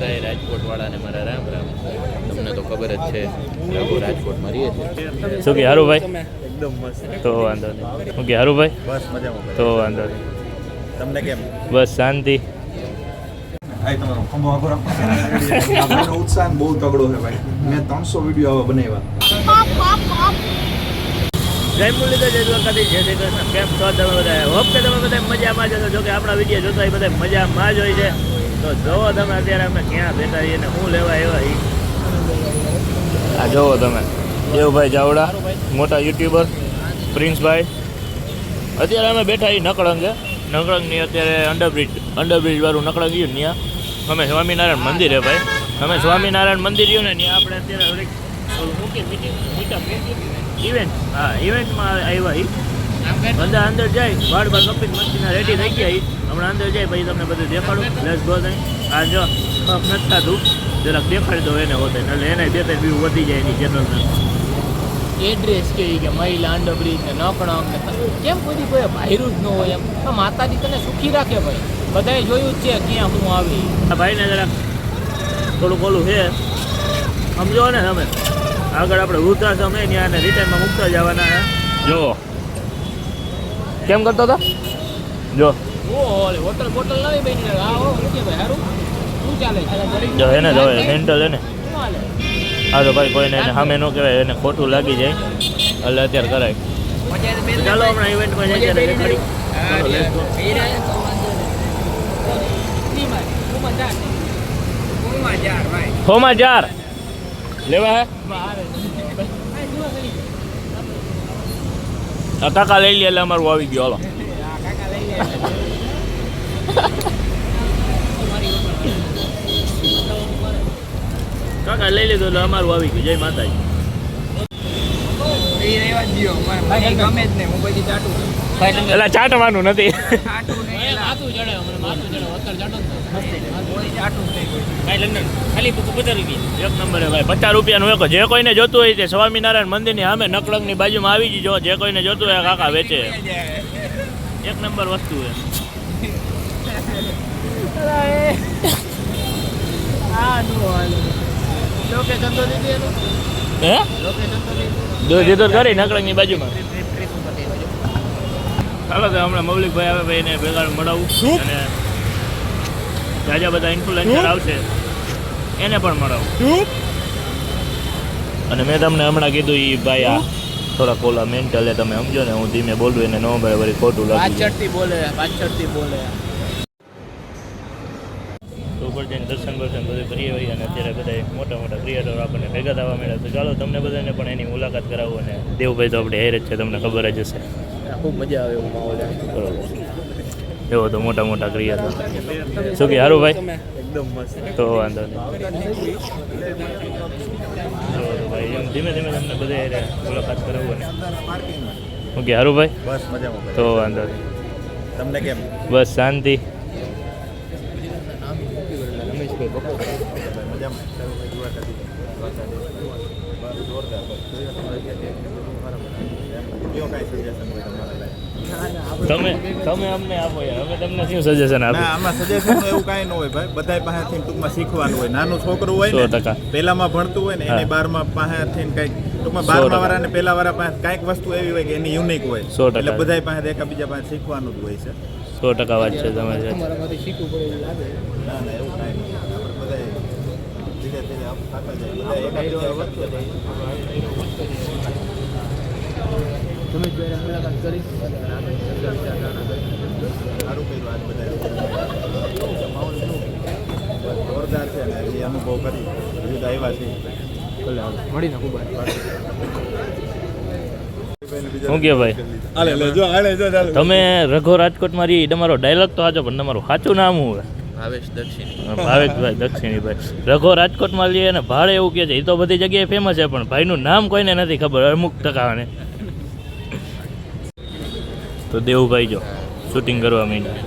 બધા રાજકોટ વાળાને મારા રામ રામ. તમને તો ખબર જ છે રઘુ રાજકોટમાં રહીએ છે. શું કે હારું ભાઈ? એકદમ મસ્ત. તો વાંધો નહીં. શું કે હારું ભાઈ? બસ મજામાં. તો વાંધો નહીં. તમને કેમ? બસ શાંતિ. ભાઈ તમારો ખંભો આગળ રાખો. ભાઈનો ઉત્સાહ બહુ તગડો છે ભાઈ. મેં 300 વિડીયો આવા બનાવ્યા. જય મુરલીધર, જય દ્વારકાધીશ, જય શ્રી કૃષ્ણ. કેમ છો તમે બધા? હોપ કે તમે બધા મજામાં જ છો. જો કે આપણા વિડીયો જોતા હોય બધા મજામાં જ હોય છે. તો જોવો તમે અત્યારે અમે ક્યાં બેઠા છીએ ને શું લેવા એવા આ જોવો તમે. દેવભાઈ ચાવડા, મોટા યુટ્યુબર, પ્રિન્સભાઈ. અત્યારે અમે બેઠા છીએ નકળંગની અત્યારે અંડરબ્રિજ વાળું નકળંગ ગયું ત્યાં અમે સ્વામિનારાયણ મંદિર હે ભાઈ. અમે સ્વામિનારાયણ મંદિર રહ્યું ને ત્યાં આપણે અત્યારે મૂકી ઇવેન્ટ ઇવેન્ટમાં આવ્યા. બધા અંદર જાય બાર કપી મસ્તીના રેડી થઈ ગયા. હમણાં અંદર જાય પછી તમને બધું દેખાડું. લેસ ગો નહીં. આ જો કપ નથી થતું જરાક દેખાડી દો એને હોતે એટલે એને 2-3 વ્યૂ વધી જાય એની ચેનલને. એડ્રેસ કે મહિલા અંડરબ્રિજ ને નકળંગ ને કેમ કોઈ ભાઈરું જ ન હોય એમ. માતાજી તને સુખી રાખે ભાઈ. બધાએ જોયું જ છે ક્યાં હું આવી. આ ભાઈને જરાક થોડુંક ઓલું છે સમજો ને તમે. આગળ આપણે વૃદ્ધાશ્રમ હે ત્યાં રિટર્નમાં મૂકતા જવાના હે. જો કેમ કરતો હતો જો હોટલ બોટલ નવી બની આવો ભાઈ સારું શું ચાલે જો એને જો મેન્ટલ એને હા તો ભાઈ કોઈને એને સામે ન કહેવાય એને ખોટું લાગી જાય એટલે અત્યારે કરાય. ચાલો હમણાં ઇવેન્ટમાં જાય ત્યારે દેખાડી. હોમાં 4 લેવા હે ટકા લઈ લે એટલે અમારું આવી ગયો. હાલો કાકા લઈ લીધું એટલે અમારું આવી ગયું. જય માતાજી. એટલે ચાટવાનું નથી. એક નંબર ભાઈ 50 રૂપિયાનું એક. જે કોઈને જોતું હોય તે સ્વામિનારાયણ મંદિરની સામે નકળંગની બાજુમાં આવી જજો. જે કોઈને જોતું હોય કાકા વેચે. એક નંબર વસ્તુ છે. હે દીધો કરી નકળંગની બાજુમાં. ચાલો તો હમણાં મૌલિકભાઈ આવે ભાઈ એને ભેગા મળાવું અને જાજા બધા ઇન્ફ્લુએન્સર આવશે એને પણ મળાવું. અને મેં તમને હમણાં કીધું એ ભાઈ આ થોડા કોલા મેન્ટલ એ તમે સમજો ને. હું ધીમે બોલું એને ન મળે વળી ખોટું લાગે. પાછળથી બોલે તો ઉપર જઈને દર્શન બધું કરીએ હોય. અને અત્યારે બધા મોટા મોટા ક્રિએટરો આપણને ભેગા થવા મળ્યા. તો ચાલો તમને બધાને પણ એની મુલાકાત કરાવું. અને દેવભાઈ તો આપણે હેર જ છે તમને ખબર જ હશે. ખૂબ મજા આવે એવું માહોલ. બરોબર એવો તો મોટા મોટા ક્રિએટર. શું કે હારું ભાઈ? એકદમ મસ્ત. તો વાંધો નહીં. ભાઈ એમ ધીમે ધીમે તમને બધા મુલાકાત કરાવું. ને શું કે હારું ભાઈ? બસ મજામાં. તો વાંધો નહીં. તમને કેમ? બસ શાંતિ. તમે અમને આપો યાર. અમે તમને શું સજેશન આપો? આમાં સજેશન એવું કાંઈ ન હોય ભાઈ. બધા પાસેથી ટૂંકમાં શીખવાનું હોય. નાનું છોકરું હોય ને 100% પહેલામાં ભણતું હોય ને એને 12માં પાસેથી કંઈક ટૂંકમાં 12મા વાળાને પહેલા વાળા પાસે કાંઈક વસ્તુ એવી હોય કે એની યુનિક હોય. 100%. એટલે બધા પાસે એકબીજા પાસે શીખવાનું જ હોય છે. 100% વાત છે તમારી. તમારામાંથી શીખવું પડે એવું લાગે. ના એવું કાંઈ નહીં. આપણે બધા ધીરે ધીરે થતા જાય. બધા એકબીજા વધતો જાય. તમે જ્યારે મુલાકાત કરી સારું કર્યું આજ બધા જોરદાર છે ને એ અનુભવ કરી વિવિધ આવ્યા છે. મળીને ખૂબ શું કે ભાઈ તમે રઘો રાજકોટમાં રહી તમારો ડાયલોગ તો સાચો પણ તમારું સાચું નામ શું હોય? ભાવેશ દક્ષિણી. ભાવેશભાઈ દક્ષિણીભાઈ રઘો રાજકોટમાં લઈએ અને ભાડે એવું કહે છે. એ તો બધી જગ્યાએ ફેમસ છે પણ ભાઈનું નામ કોઈને નથી ખબર અમુક ટકાને. તો દેવુભાઈ જો શૂટિંગ કરવા માંડ્યા.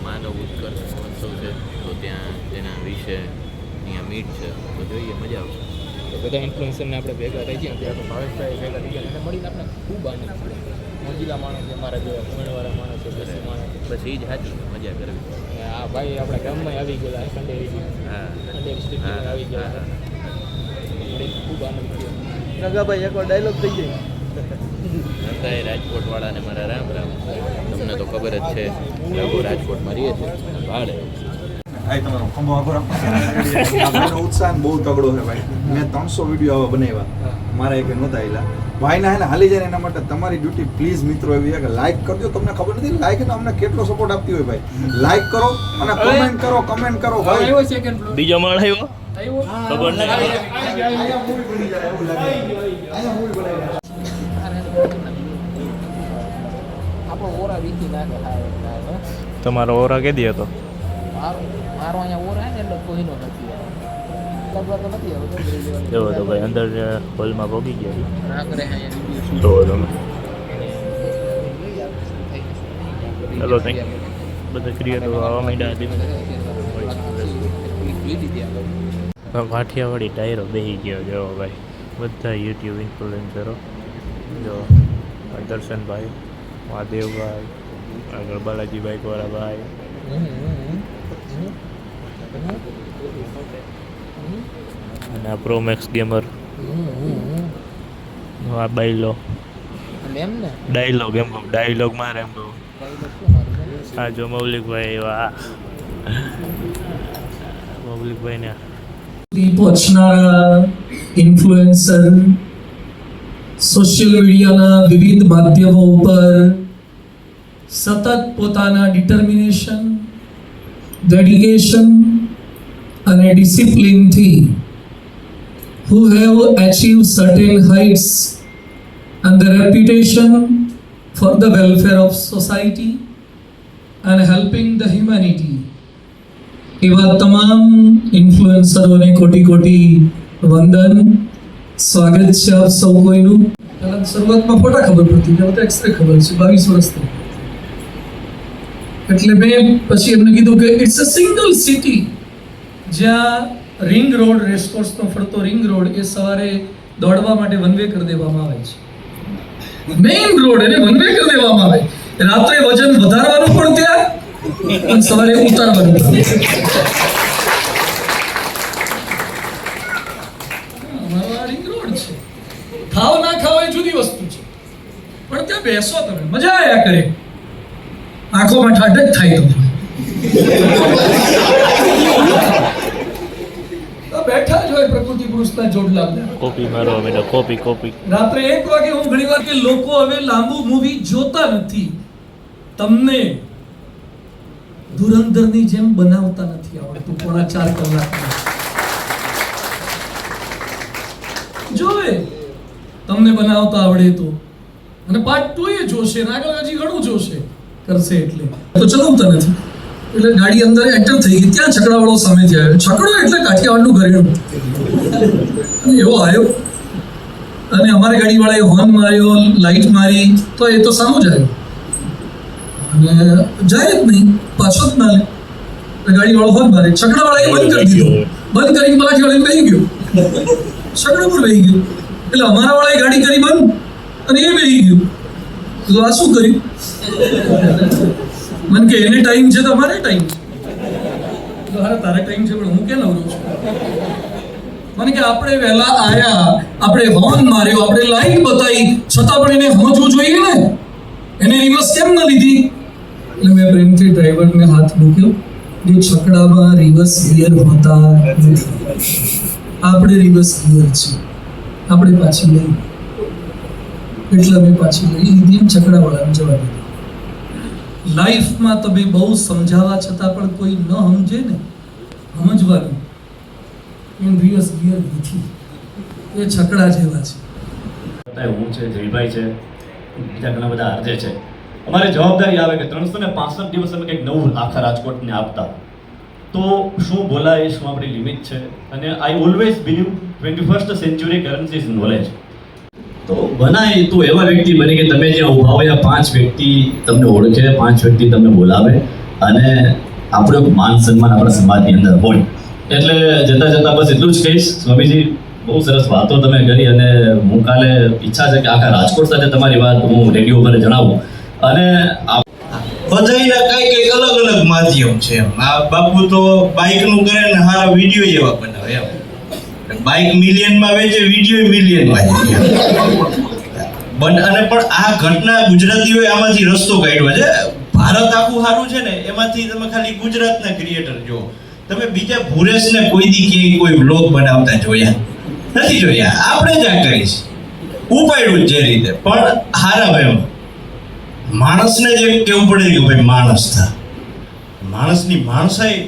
માનવ ઉત્કર્ષ મહોત્સવ છે તો ત્યાં તેના વિશે અહીંયા મીટ છે તો જોઈએ મજા આવશે. તો બધા ઇન્ફ્લુએન્સરને આપણે ભેગા થઈ ગયા ત્યાં ભાવેશભાઈ ભેગા થઈ ગયા એને મળીને આપણે ખૂબ આનંદ થયો. મોજીલા માણસ છે, મારા જેવા ઉમેદવાળા માણસ છે, દેશી માણસ. બસ એ જ સાચું. મજા કરવી. હા ભાઈ આપણે ગામમાં આવી ગયેલા ખંડેરી હા સ્ટ્રીટમાં આવી ગયા ખૂબ આનંદ થયો. નગાભાઈ એકવાર ડાયલોગ થઈ જાય. નતા એ રાજકોટવાળાને મારા રામ રામ. તમને તો ખબર જ છે લોકો રાજકોટમાં રહીએ છે ભાડે. આ તમારો ખંભો આગળ રાખો. આ ભાઈનો ઉત્સાહ બહુ તગડો છે ભાઈ. મેં 300 વિડીયો આવા બનાવ્યા, મારા એક નહોતા આવેલા. ભાઈના હેને હાલી જાય ને એના માટે તમારી ડ્યુટી પ્લીઝ મિત્રો એવી છે કે લાઈક કરજો. તમને ખબર નથી લાઈક ને અમને કેટલો સપોર્ટ આપતી હોય ભાઈ. લાઈક કરો અને કમેન્ટ કરો ભાઈ. આવ્યો સેકન્ડ ફ્લોર બીજો માળ આવ્યો આવ્યો ખબર નહીં. અહીંયા મૂવી બની જાય એવું લાગે. અહીંયા મૂવી બનાવી જાય. આપણો ઓરા વીકી નાખે હા. તમારો ઓરા કેદી હતો? મારો અહીંયા ઓરા ને એટલે કોઈનો નથી લગભગ તો નથી આવતો. એવો તો ભાઈ અંદર હોલમાં પહોંચી ગયા ના કરે અહીંયા તો તમે ચલો થેન્ક બધા ક્રિએટરો આવવા માંડ્યા હતી. કાઠિયાવાડી ટાયરો બેસી ગયો જો ભાઈ. બધા યુટ્યુબ ઇન્ફ્લુએન્સરો જો દર્શનભાઈ, મહાદેવભાઈ, આગળ બાલાજી બાઈકવાળા ભાઈ, અને આ પ્રોમેક્સ ગેમર, આ બાઈલો એમ ને ડાયલોગ એમ કહું, ડાયલોગ મારે એમ કહું. આ જો મૌલિકભાઈ એવા મૌલિકભાઈ ને પહોંચનારા ઇન્ફ્લુએન્સર સોશિયલ મીડિયાના વિવિધ માધ્યમો ઉપર સતત પોતાના ડિટર્મિનેશન, ડેડિકેશન અને ડિસિપ્લિનથી who have achieved certain heights and the reputation for the welfare of society and helping the humanity. એવા તમામ ઇન્ફ્લુએન્સરોને કોટી કોટી વંદન, સ્વાગત છે આપ સૌ કોઈનું. પહેલા શરૂઆતમાં ફોટા ખબર પડતી, હવે તો એક્સરે ખબર છે. 22 વર્ષથી એટલે મેં પછી એમને કીધું કે ઇટ્સ અ સિંગલ સિટી. જ્યાં રિંગ રોડ, રેસકોર્સનો ફરતો રિંગ રોડ એ સવારે દોડવા માટે વન વે કરી દેવામાં આવે છે. મેઇન રોડ એને વન વે કરી દેવામાં આવે. રાત્રે વજન વધારવાનું પણ ત્યાં અને સવારે ઉતારવાનું પણ. અમારો આ રિંગ રોડ છે. ખાવ ના ખાવ એ જુદી વસ્તુ છે, પણ ત્યાં બેસો તમે, મજા આયા કરે. આંખોમાં ઠાઠક થાય તમને. બેઠા જ હોય પ્રકૃતિ પુરુષના જોડલા બધા. કોપી મારો બેટા, કોપી. રાત્રે 1 વાગે હું ઘણીવાર કે લોકો હવે લાંબુ મૂવી જોતા નથી. તમને ધુરંધરની જેમ બનાવતા નથી આવડતું 4.5 કલાકમાં. જોવે તમને બનાવતા આવડે તો, અને પાર્ટ 2 એ જોશે ને આગળ હજી ઘણું જોશે કરશે. એટલે તો ચલાવતા નથી. એટલે ગાડી અંદર એન્ટર થઈ ગઈ, ત્યાં છકડાવાળો સામેથી આવ્યો. છકડો એટલે કાઠિયાવાડનું ઘરેણું એવો આવ્યો અને અમારી ગાડીવાળાએ હોર્ન માર્યો, લાઈટ મારી, તો એ તો સામો જ આવ્યો અને જાય જ નહીં, પાછો જ ના લે. ગાડીવાળો હોર્ન મારે, છકડાવાળાએ બંધ કરી દીધો. બંધ કરીને પલાઠી વાળીને બેસી ગયો, છકડો પર બેસી ગયો. એટલે અમારા વાળાએ ગાડી કરી બંધ અને એ બેસી ગયું. તો આ શું કર્યું? મને કે એને ટાઈમ છે તો અમારે ટાઈમ છે. અરે તારે ટાઈમ છે પણ હું કે નવરો છું. મને કે આપણે વહેલા આયા, આપણે હોર્ન માર્યો, આપણે લાઈટ બતાવી, છતાં પણ એને સમજવું જોઈએ ને. એને રિવર્સ કેમ ન લીધી? એટલે મેં પ્રેમથી ડ્રાઈવરને હાથ મૂક્યો. જે છકડામાં રિવર્સ ગિયર હોતા નથી. આપણે રિવર્સ ગિયર છે, આપણે પાછી લઈ. એટલે અમે પાછી લઈ લીધી, છકડાવાળાને જવા દીધું. લાઈફમાં તમે બહુ સમજાવવા છતાં પણ કોઈ ન સમજે ને, સમજવાનું એમ રિવર્સ ગિયર નથી. એ છકડા જેવા છે. હું છે, જયભાઈ છે, બીજા ઘણા બધા આરજે છે. અમારી જવાબદારી આવે કે 365 દિવસ અમે કંઈક નવું આખા રાજકોટને આપતા. તો શું બોલાય, શું આપણી લિમિટ છે. અને I always believe 21st century currency is knowledge. તો બનાય તો એવા વ્યક્તિ બને કે તમે જ્યાં ઊભા હોય 5 વ્યક્તિ તમને ઓળખે, 5 વ્યક્તિ તમને બોલાવે અને આપણું માન સન્માન આપણા સમાજની અંદર હોય. એટલે જતા બસ એટલું જ કહીશ, સ્વામીજી બહુ સરસ વાતો તમે કરી અને હું કાલે ઈચ્છા છે કે આખા રાજકોટ સાથે તમારી વાત હું રેડિયો પર જણાવું. અને બધાયના કઈક અલગ અલગ માધ્યમ છે એમ. આ બાપુ તો બાઇક નું કરે ને સારા વિડીયો એવા બનાવે એમ. બાઇક મિલિયનમાં વેચે, વિડીયો મિલિયનમાં જાય અને પણ આ ઘટના ગુજરાતીઓએ આમાંથી રસ્તો કાઢ્યો છે. ભારત આખું સારું છે ને, એમાંથી તમે ખાલી ગુજરાતના ક્રિએટર જુઓ. તમે બીજા ભુરેશને કોઈ દી ક્યાંય કોઈ વ્લોગ બનાવતા જોયા નથી જોયા. આપણે જ આ કરીશ ઉપાડ્યું જે રીતે, પણ હારા ભાઈ માણસને જે કેવું પડે કે ભાઈ માણસ થા. માણસની માણસાઈ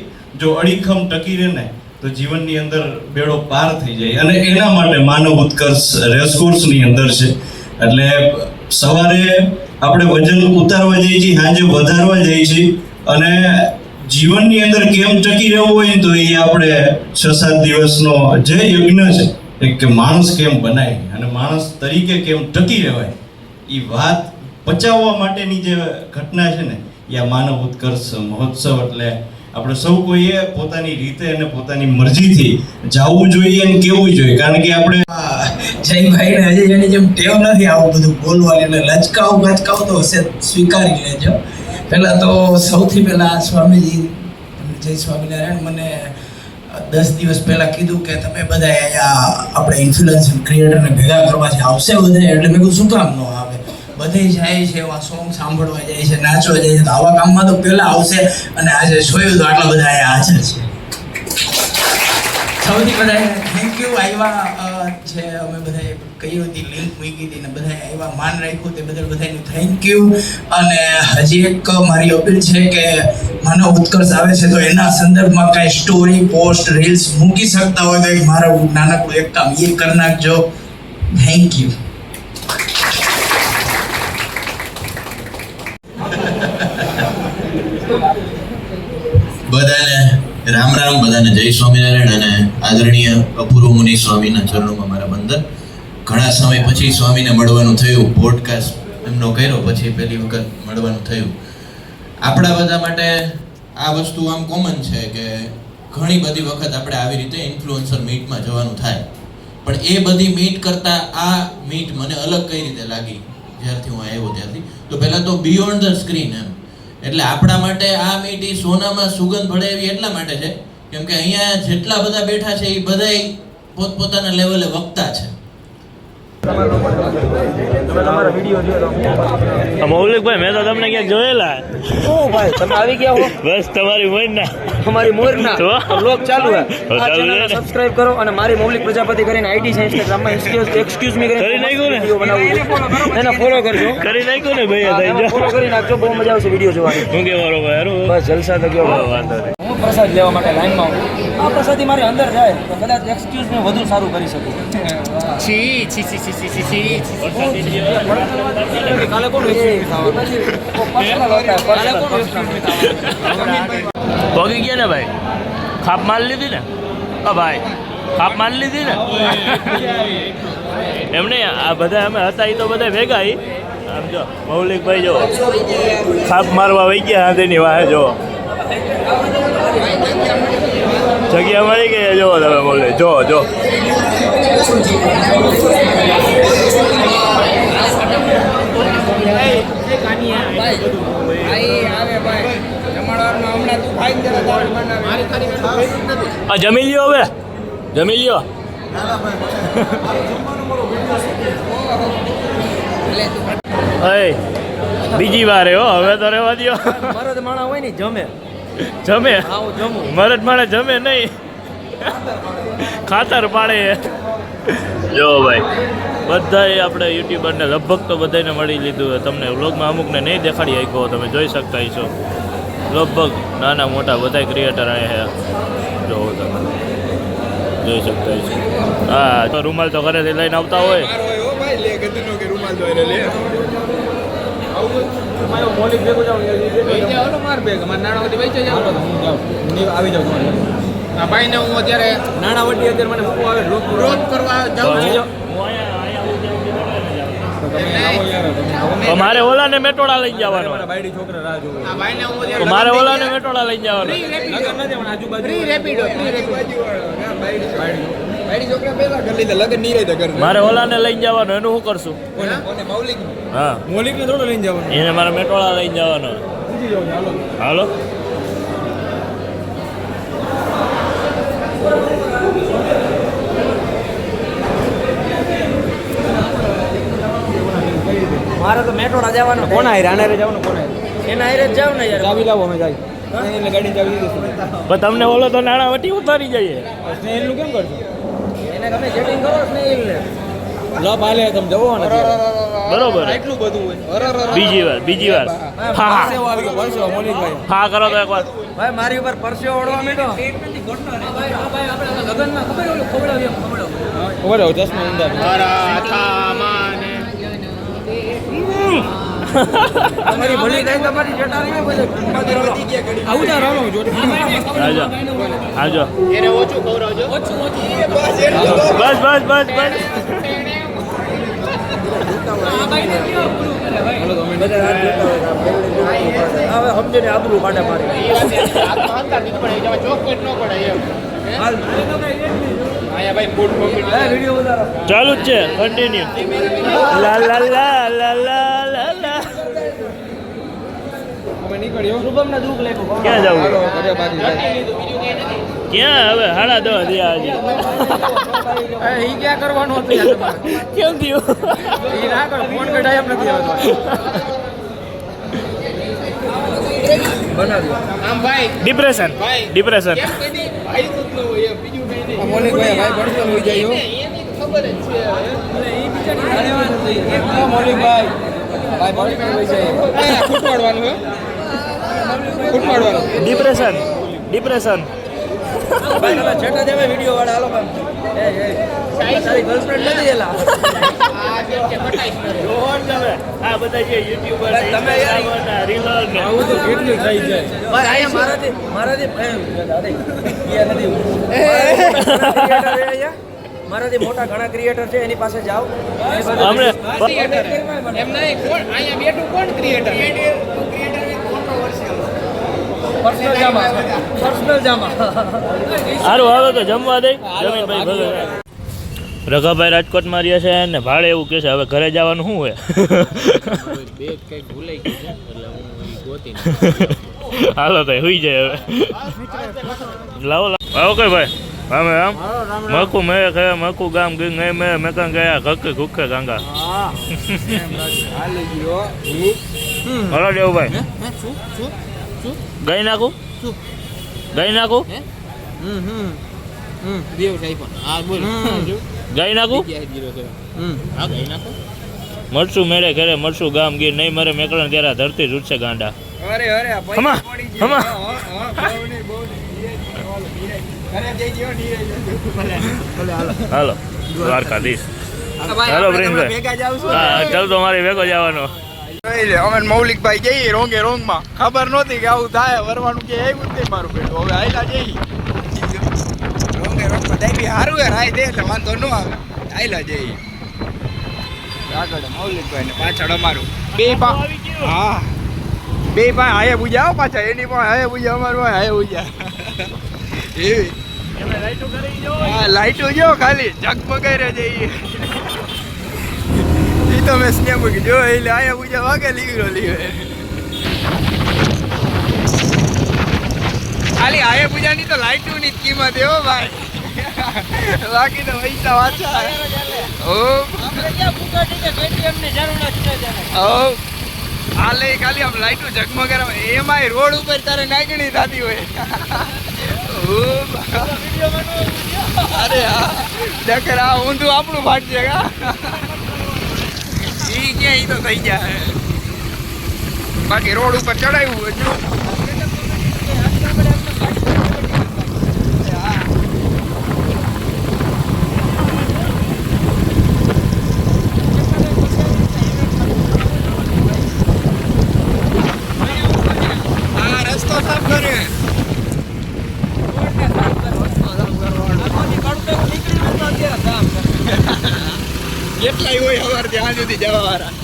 જો અડીખમ ટકી રહે ને તો જીવનની અંદર બેડો પાર થઈ જાય. અને એના માટે માનવ ઉત્કર્ષ રેસકોર્સની અંદર છે. એટલે સવારે આપણે વજન ઉતારવા જઈએ છીએ, સાંજે વધારવા જઈએ છીએ. અને જીવનની અંદર કેમ ટકી રહેવું હોય તો એ આપણે 6-7 દિવસનો જે યજ્ઞ છે કે માણસ કેમ બનાય અને માણસ તરીકે કેમ ટકી રહેવાય, એ વાત પચાવવા માટેની જે ઘટના છે ને એ આ માનવ ઉત્કર્ષ મહોત્સવ. એટલે આપણે સૌ કોઈએ પોતાની રીતે અને પોતાની મરજીથી જવું જોઈએ અને કેવું જોઈએ. કારણ કે આપણે જયભાઈ ને હજી એની જેમ ટેવ નથી આવું બધું બોલવાની, એટલે લચકાવું ગચકાવ તો હશે સ્વીકારી લેજો. પહેલાં તો સૌથી પહેલાં સ્વામીજી જય સ્વામિનારાયણ મને 10 દિવસ પહેલાં કીધું કે તમે બધા અહીંયા આપણે ઇન્ફ્લુએન્સર ક્રિએટરને ભેગા કરવાથી આવશે બધા. એટલે મેં કીધું શું કામ ન આવે, બધે જાય છે એવા સોંગ સાંભળવા જાય છે, નાચવા જાય છે, તો આવા કામમાં તો પહેલાં આવશે. અને આજે જોયું તો આટલા બધા અહીંયા હાજર છે. સૌથી બધાને થેન્ક યુ. આવ્યા છે, અમે બધાએ કહ્યું હતી, લિંક મૂકી હતી ને બધાએ આવ્યા, માન રાખ્યું તે બદલ બધાનું થેન્ક યુ. અને હજી એક મારી અપીલ છે કે માનવ ઉત્કર્ષ આવે છે તો એના સંદર્ભમાં કાંઈ સ્ટોરી, પોસ્ટ, રીલ્સ મૂકી શકતા હોય તો એક મારું નાનકડું એક કામ એ કરી નાખજો. Thank you. બધાને રામ રામ, બધાને જય સ્વામિનારાયણ. અને આદરણીય અપૂર્વ મુનિ સ્વામીના ચરણોમાં મારા વંદન. ઘણા સમય પછી સ્વામીને મળવાનું થયું, પોડકાસ્ટ એમનો કર્યો પછી પહેલી વખત મળવાનું થયું. આપણા બધા માટે આ વસ્તુ આમ કોમન છે કે ઘણી બધી વખત આપણે આવી રીતે ઇન્ફ્લુએન્સર મીટમાં જવાનું થાય, પણ એ બધી મીટ કરતાં આ મીટ મને અલગ કઈ રીતે લાગી જ્યારથી હું આવ્યો ત્યારથી. તો પહેલાં તો બિયોન્ડ ધ સ્ક્રીન એમ, એટલે આપણા માટે આ મીટ એ સોનામાં સુગંધ ભળે એવી એટલા માટે છે કેમ કે અહીંયા જેટલા બધા બેઠા છે એ બધાય પોતપોતાના લેવલે વક્તા છે. મૌલિકભાઈ મેં તો તમને ક્યાંક જોયેલા. ભાઈ તમે આવી ગયા હો, બસ તમારી મોરના અમારી મોરના બ્લોગ ચાલુ છે. આ ચાલુ ચેનલને છે ને? સબસ્ક્રાઇબ કરો અને મારી મૌલિક પ્રજાપતિ કરીને આઈડી છે ઇન્સ્ટાગ્રામમાં એક્સક્યુઝ મી કરી નાખ્યું ને? વિડિયો બનાવું એને ફોલો કરજો. કરી નાખ્યું ને ભાઈ? ફોલો કરી નાખજો, બહુ મજા આવશે વિડિયો જોવાની. શું કે મારો ભાઈ હારું? બસ જલસા તો ગયો. વાંધો નહીં. હું પ્રસાદ લેવા માટે લાઈનમાં આવું. આ પ્રસાદી મારી અંદર જાય તો કદાચ એક્સક્યુઝ મી વધુ સારું કરી શકું. છી છી છી છી છી છી કાલે કોણ એક્સક્યુઝ ખાવાનું? પગી ગયા ને ભાઈ? ખાપ મારી લીધી ને? ભાઈ ખાપ મારી લીધી ને? એમ નહીં, આ બધા અમે હતા એ તો બધા ભેગા આમ જો મૌલિકભાઈ જો ખાપ મારવા વહી ગયા હાથેની વાહે જો જગ્યા મળી ગઈ. જો તમે બોલે જો જો જમી લ્યો, હવે જમી લ્યો. બીજી વાર હો, હવે તો રહેવા દો. મરદ માણા હોય ને જમે જમે આવું જમું. મરદ માણે જમે નહીં, ખાતર પાડે. જો ભાઈ બધાએ આપણે યુટ્યુબરને લગભગ તો બધાને મળી લીધું. તમને વ્લોગમાં અમુકને નહીં દેખાડી શક્યો, તમે જોઈ શકતા છો. લગભગ નાના મોટા બધા ક્રિએટર આવ્યા છે, જોવો તમે જોઈ શકતા છો. હા તો રૂમાલ તો ઘરેથી લઈને આવતા હોય. ભાઈને હું અત્યારે નાણાવટી અત્યારે મને મૂકવા આવે રોજ કરવા જાઉં છું. મારે ઓલાને મેટોડા લઈ જવાનો. આ ભાઈને હું અત્યારે મારે ઓલાને મેટોડા લઈ જવાનો. મારે ઓલાને લઈ જવાનો, એનું શું કરશું? હા મૌલિક ને થોડો લઈને જવાનું. એને મારે મેટોડા લઈ જવાનો. હાલો મારે તો મેટ્રોડા જવાનું કોના હારે આને હારે જવાનું કોના એના હારે જ જાવ ને યાર ચાવી લાવો અમે જાય એટલે ગાડી ચાવી દીધી પણ તમને બોલો તો નાણાવટી ઉતારી જઈએ સ્નેહિલનું કેમ કરશો એને તમે સેટિંગ કરો સ્નેહિલને લો ભાલે તમે જવો ને બરોબર એટલું બધું હોય બીજી વાર હા પરસેવો આવી ગયો પરસેવો મોલિકભાઈ હા કરો તો એકવાર ભાઈ મારી ઉપર પરસેવો ઓળવા માંડ્યો ભાઈ આપણે લગનમાં ખબર ઓલું ખવડાવ્યો ચશ્મા અંદર તમારી ભલી થાય તમારી જટા રહી આવું જા રામ આજો એને ઓછું ખવડાવજો બસ હવે સમજીને આબરૂ કાઢે મારી વિડીયો ઉતારો ચાલુ જ છે કન્ટિન્યુ લા લા લા લા લા લા લા શુભમને દુઃખ લાગ્યું ક્યાં જવું ક્યાં હવે 10:30 થયા હજી ઈ ક્યાં કરવાનું હતું યાર તમારે કેમ થયું ઈ ના કરો ફોન કઢાય એમ નથી આવતો બનાવ્યો આમ ભાઈ ડિપ્રેશન મોલિકભાઈ ભાઈ પડતો હોઈ જાય ખબર જ છે ઈ બિચારી મોલિકભાઈ ભાઈ મોલિકભાઈ હોઈ જાય ખૂટવાડવાનું હે ખૂટવાડવાનું ડિપ્રેશન ભાઈ તમે છેટા દેવે વિડિયો વાળા હાલો ભાઈ તારી ગર્લફ્રેન્ડ નથી એલા આ બધા જે યુટ્યુબર તમે રીલો આવું તો કેટલું થઈ જાય ભાઈ આયા મારાથી મારાથી મોટા ઘણા ક્રિએટર છે એની પાસે જાઓ પર્સનલ જામા સારું આવે તો જમવા દે જમીનભાઈ ભલે રઘાભાઈ રાજકોટમાં રહ્યા છે ને ભાડે એવું કહે છે હવે ઘરે જવાનું શું હોય હાલો તો હોઈ જાય હવે લાવો ઓકે ભાઈ અમે આમ મકુ મેં ગયા મકુ ગામ ગઈ ગઈ મેં કાં ગયા ઘકે ઘુકે ગાંગા હલો દેવભાઈ ગઈ નાખું ગઈ નાખું ગઈ નાખું મરશું મેળે ઘરે મરશું ગામ ગીર નહીં મરે મેકરણ ત્યારે ધરતી રૂટશે ગાંડા હમા હાલો દ્વારકાધીશ હાલો પ્રિન્સભાઈ હા ચાલ તો મારે ભેગો જવાનો અમે મૌલિકભાઈ જઈએ રોંગે રોંગમાં ખબર નહોતી કે આવું થાય વરવાનું કે આવ્યું જ નહીં મારું બેટું હવે આયલા જઈએ રોંગે રોંગમાં જાય સારું યાર આય દે એટલે વાંધો ન આવે આયલા જઈએ આગળ મૌલિકભાઈ ને પાછળ અમારું બે હા બે પા હાય પૂજા આવો પાછા એની પણ હાય પૂજા અમારું હાય પૂજા એવી હા લાઈટો જો ખાલી ઝગમગાઈ જઈએ તો મેં સ્નેપ મૂકી જો એટલે આયા પૂજા વાગે લીવરો લીવે ખાલી આયા પૂજાની તો લાઈટોની જ કિંમત હો ભાઈ બાકી તો પૈસા વાંચા ઓ હાલે ખાલી આમ લાઈટો ઝગમગાર એમાંય રોડ ઉપર તારે નાગણી થતી હોય અરે હા ડકર આ ઊંધું આપણું ફાટશે કા ઈ ક્યાં ઈ તો થઈ જાય બાકી રોડ ઉપર ચડાવ્યું હજુ હા રસ્તો સાફ કર્યો કેટલાય હોય સવાર ત્યાં સુધી જવા વાળા